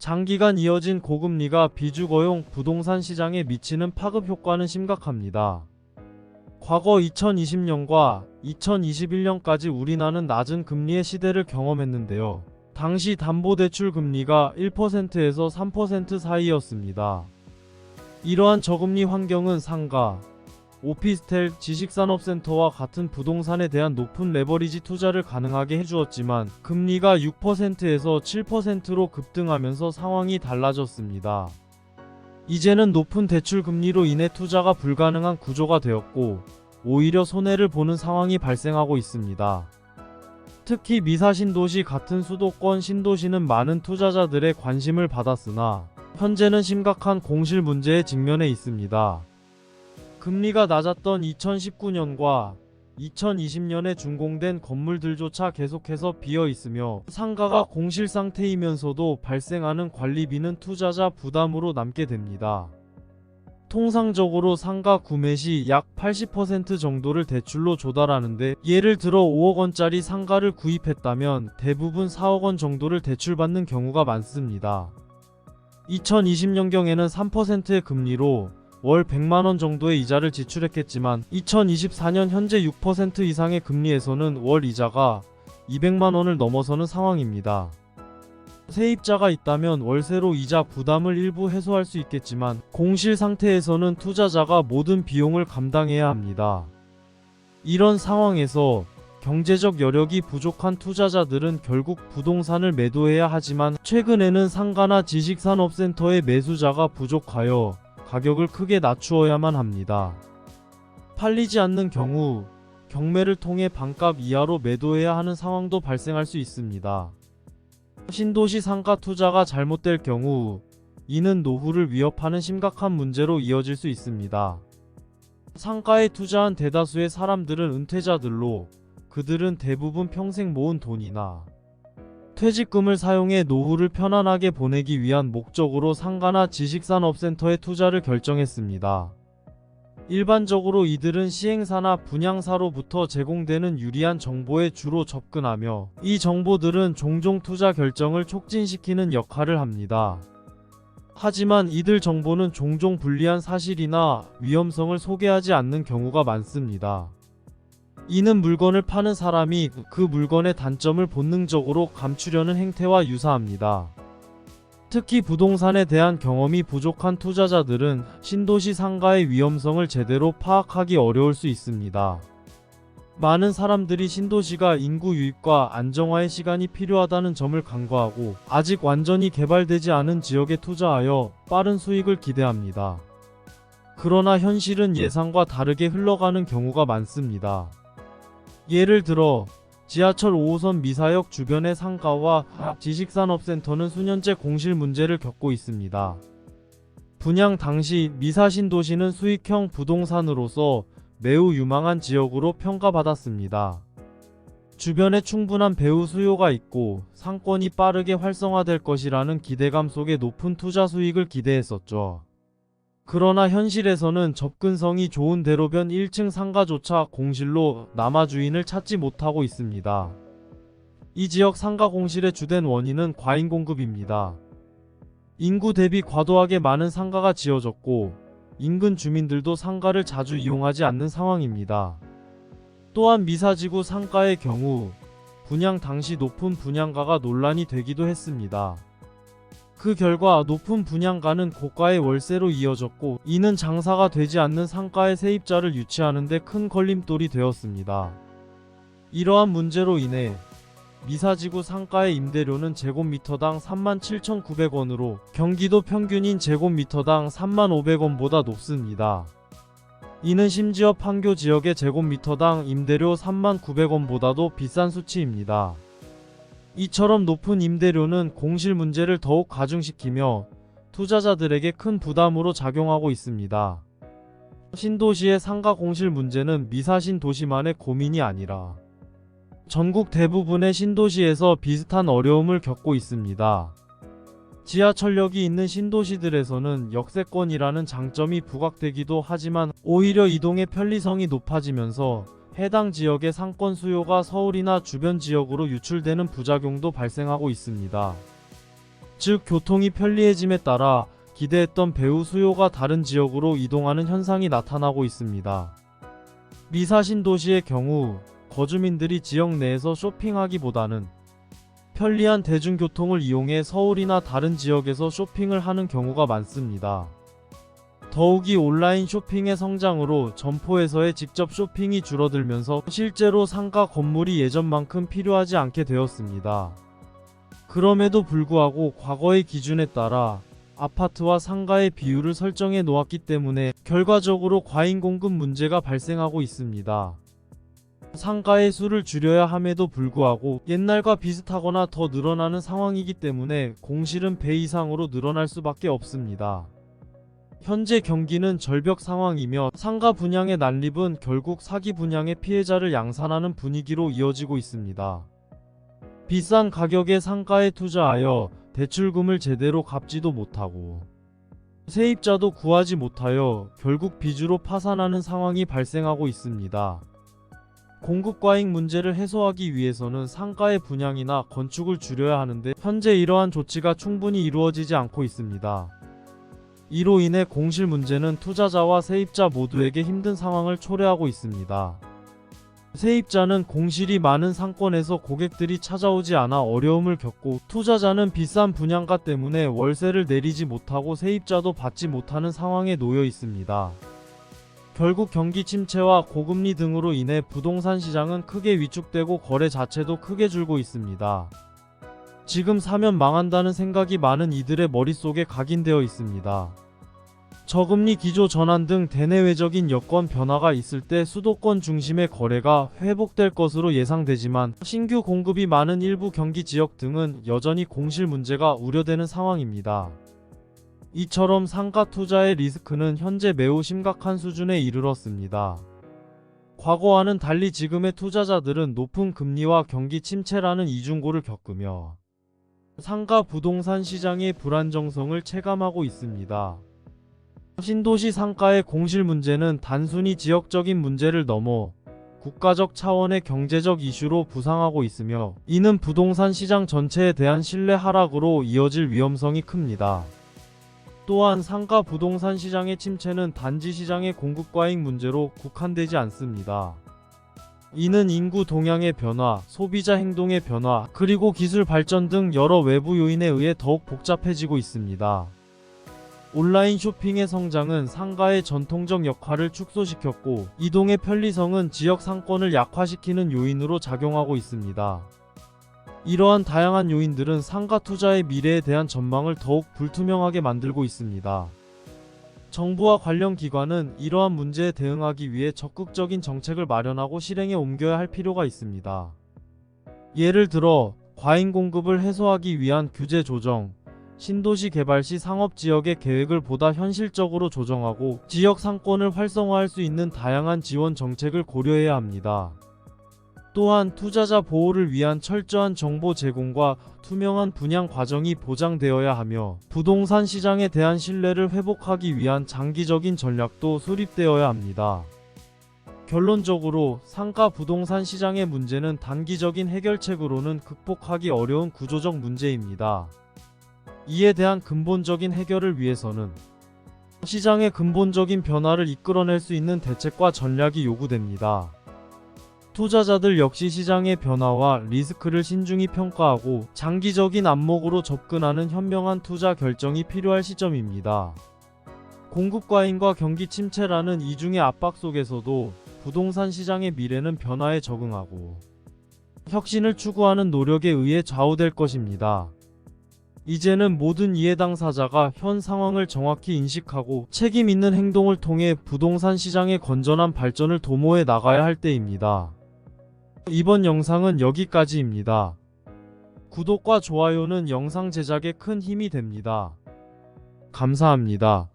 장기간 이어진 고금리가 비주거용 부동산 시장에 미치는 파급 효과는 심각합니다. 과거 2020년과 2021년까지 우리나라는 낮은 금리의 시대를 경험했는데요. 당시 담보대출 금리가 1%에서 3% 사이였습니다. 이러한 저금리 환경은 상가, 오피스텔, 지식산업센터와 같은 부동산에 대한 높은 레버리지 투자를 가능하게 해주었지만 금리가 6%에서 7%로 급등하면서 상황이 달라졌습니다. 이제는 높은 대출 금리로 인해 투자가 불가능한 구조가 되었고 오히려 손해를 보는 상황이 발생하고 있습니다. 특히 미사신도시 같은 수도권 신도시는 많은 투자자들의 관심을 받았으나 현재는 심각한 공실 문제에 직면해 있습니다. 금리가 낮았던 2019년과 2020년에 준공된 건물들조차 계속해서 비어 있으며 상가가 공실 상태이면서도 발생하는 관리비는 투자자 부담으로 남게 됩니다. 통상적으로 상가 구매 시 약 80% 정도를 대출로 조달하는데 예를 들어 5억 원짜리 상가를 구입했다면 대부분 4억 원 정도를 대출받는 경우가 많습니다. 2020년경에는 3%의 금리로 월 100만원 정도의 이자를 지출했겠지만 2024년 현재 6% 이상의 금리에서는 월 이자가 200만원을 넘어서는 상황입니다. 세입자가 있다면 월세로 이자 부담을 일부 해소할 수 있겠지만 공실 상태에서는 투자자가 모든 비용을 감당해야 합니다. 이런 상황에서 경제적 여력이 부족한 투자자들은 결국 부동산을 매도해야 하지만 최근에는 상가나 지식산업센터의 매수자가 부족하여 가격을 크게 낮추어야만 합니다. 팔리지 않는 경우 경매를 통해 반값 이하로 매도해야 하는 상황도 발생할 수 있습니다. 신도시 상가 투자가 잘못될 경우 이는 노후를 위협하는 심각한 문제로 이어질 수 있습니다. 상가에 투자한 대다수의 사람들은 은퇴자들로 그들은 대부분 평생 모은 돈이나 퇴직금을 사용해 노후를 편안하게 보내기 위한 목적으로 상가나 지식산업센터에 투자를 결정했습니다. 일반적으로 이들은 시행사나 분양사로부터 제공되는 유리한 정보에 주로 접근하며 이 정보들은 종종 투자 결정을 촉진시키는 역할을 합니다. 하지만 이들 정보는 종종 불리한 사실이나 위험성을 소개하지 않는 경우가 많습니다. 이는 물건을 파는 사람이 그 물건의 단점을 본능적으로 감추려는 행태와 유사합니다. 특히 부동산에 대한 경험이 부족한 투자자들은 신도시 상가의 위험성을 제대로 파악하기 어려울 수 있습니다. 많은 사람들이 신도시가 인구 유입과 안정화의 시간이 필요하다는 점을 간과하고 아직 완전히 개발되지 않은 지역에 투자하여 빠른 수익을 기대합니다. 그러나 현실은 예상과 다르게 흘러가는 경우가 많습니다. 예를 들어 지하철 5호선 미사역 주변의 상가와 지식산업센터는 수년째 공실 문제를 겪고 있습니다. 분양 당시 미사신도시는 수익형 부동산으로서 매우 유망한 지역으로 평가받았습니다. 주변에 충분한 배후 수요가 있고 상권이 빠르게 활성화될 것이라는 기대감 속에 높은 투자 수익을 기대했었죠. 그러나 현실에서는 접근성이 좋은 대로변 1층 상가조차 공실로 남아 주인을 찾지 못하고 있습니다. 이 지역 상가 공실의 주된 원인은 과잉 공급입니다. 인구 대비 과도하게 많은 상가가 지어졌고 인근 주민들도 상가를 자주 이용하지 않는 상황입니다. 또한 미사지구 상가의 경우 분양 당시 높은 분양가가 논란이 되기도 했습니다. 그 결과 높은 분양가는 고가의 월세로 이어졌고 이는 장사가 되지 않는 상가의 세입자를 유치하는 데 큰 걸림돌이 되었습니다. 이러한 문제로 인해 미사지구 상가의 임대료는 제곱미터당 37,900원으로 경기도 평균인 제곱미터당 35,000원보다 높습니다. 이는 심지어 판교 지역의 제곱미터당 임대료 39,000원보다도 비싼 수치입니다. 이처럼 높은 임대료는 공실 문제를 더욱 가중시키며 투자자들에게 큰 부담으로 작용하고 있습니다. 신도시의 상가 공실 문제는 미사신 도시만의 고민이 아니라 전국 대부분의 신도시에서 비슷한 어려움을 겪고 있습니다. 지하철역이 있는 신도시들에서는 역세권이라는 장점이 부각되기도 하지만 오히려 이동의 편리성이 높아지면서 해당 지역의 상권 수요가 서울이나 주변 지역으로 유출되는 부작용도 발생하고 있습니다. 즉 교통이 편리해짐에 따라 기대했던 배우 수요가 다른 지역으로 이동하는 현상이 나타나고 있습니다. 미사신도시의 경우 거주민들이 지역 내에서 쇼핑하기보다는 편리한 대중교통을 이용해 서울이나 다른 지역에서 쇼핑을 하는 경우가 많습니다. 더욱이 온라인 쇼핑의 성장으로 점포에서의 직접 쇼핑이 줄어들면서 실제로 상가 건물이 예전만큼 필요하지 않게 되었습니다. 그럼에도 불구하고 과거의 기준에 따라 아파트와 상가의 비율을 설정해 놓았기 때문에 결과적으로 과잉 공급 문제가 발생하고 있습니다. 상가의 수를 줄여야 함에도 불구하고 옛날과 비슷하거나 더 늘어나는 상황이기 때문에 공실은 배 이상으로 늘어날 수밖에 없습니다. 현재 경기는 절벽 상황이며 상가 분양의 난립은 결국 사기 분양의 피해자를 양산하는 분위기로 이어지고 있습니다. 비싼 가격의 상가에 투자하여 대출금을 제대로 갚지도 못하고 세입자도 구하지 못하여 결국 빚으로 파산하는 상황이 발생하고 있습니다. 공급 과잉 문제를 해소하기 위해서는 상가의 분양이나 건축을 줄여야 하는데 현재 이러한 조치가 충분히 이루어지지 않고 있습니다. 이로 인해 공실 문제는 투자자와 세입자 모두에게 힘든 상황을 초래하고 있습니다. 세입자는 공실이 많은 상권에서 고객들이 찾아오지 않아 어려움을 겪고 투자자는 비싼 분양가 때문에 월세를 내리지 못하고 세입자도 받지 못하는 상황에 놓여 있습니다. 결국 경기 침체와 고금리 등으로 인해 부동산 시장은 크게 위축되고 거래 자체도 크게 줄고 있습니다. 지금 사면 망한다는 생각이 많은 이들의 머릿속에 각인되어 있습니다. 저금리 기조 전환 등 대내외적인 여건 변화가 있을 때 수도권 중심의 거래가 회복될 것으로 예상되지만 신규 공급이 많은 일부 경기 지역 등은 여전히 공실 문제가 우려되는 상황입니다. 이처럼 상가 투자의 리스크는 현재 매우 심각한 수준에 이르렀습니다. 과거와는 달리 지금의 투자자들은 높은 금리와 경기 침체라는 이중고를 겪으며 상가 부동산 시장의 불안정성을 체감하고 있습니다. 신도시 상가의 공실 문제는 단순히 지역적인 문제를 넘어 국가적 차원의 경제적 이슈로 부상하고 있으며 이는 부동산 시장 전체에 대한 신뢰 하락으로 이어질 위험성이 큽니다. 또한 상가 부동산 시장의 침체는 단지 시장의 공급 과잉 문제로 국한되지 않습니다. 이는 인구 동향의 변화, 소비자 행동의 변화, 그리고 기술 발전 등 여러 외부 요인에 의해 더욱 복잡해지고 있습니다. 온라인 쇼핑의 성장은 상가의 전통적 역할을 축소시켰고 이동의 편리성은 지역 상권을 약화시키는 요인으로 작용하고 있습니다. 이러한 다양한 요인들은 상가 투자의 미래에 대한 전망을 더욱 불투명하게 만들고 있습니다. 정부와 관련 기관은 이러한 문제에 대응하기 위해 적극적인 정책을 마련하고 실행에 옮겨야 할 필요가 있습니다. 예를 들어 과잉 공급을 해소하기 위한 규제 조정, 신도시 개발 시 상업지역의 계획을 보다 현실적으로 조정하고 지역 상권을 활성화할 수 있는 다양한 지원 정책을 고려해야 합니다. 또한 투자자 보호를 위한 철저한 정보 제공과 투명한 분양 과정이 보장되어야 하며 부동산 시장에 대한 신뢰를 회복하기 위한 장기적인 전략도 수립되어야 합니다. 결론적으로 상가 부동산 시장의 문제는 단기적인 해결책으로는 극복하기 어려운 구조적 문제입니다. 이에 대한 근본적인 해결을 위해서는 시장의 근본적인 변화를 이끌어낼 수 있는 대책과 전략이 요구됩니다. 투자자들 역시 시장의 변화와 리스크를 신중히 평가하고 장기적인 안목으로 접근하는 현명한 투자 결정이 필요할 시점입니다. 공급 과잉과 경기 침체라는 이중의 압박 속에서도 부동산 시장의 미래는 변화에 적응하고 혁신을 추구하는 노력에 의해 좌우될 것입니다. 이제는 모든 이해 당사자가 현 상황을 정확히 인식하고 책임 있는 행동을 통해 부동산 시장의 건전한 발전을 도모해 나가야 할 때입니다. 이번 영상은 여기까지입니다. 구독과 좋아요는 영상 제작에 큰 힘이 됩니다. 감사합니다.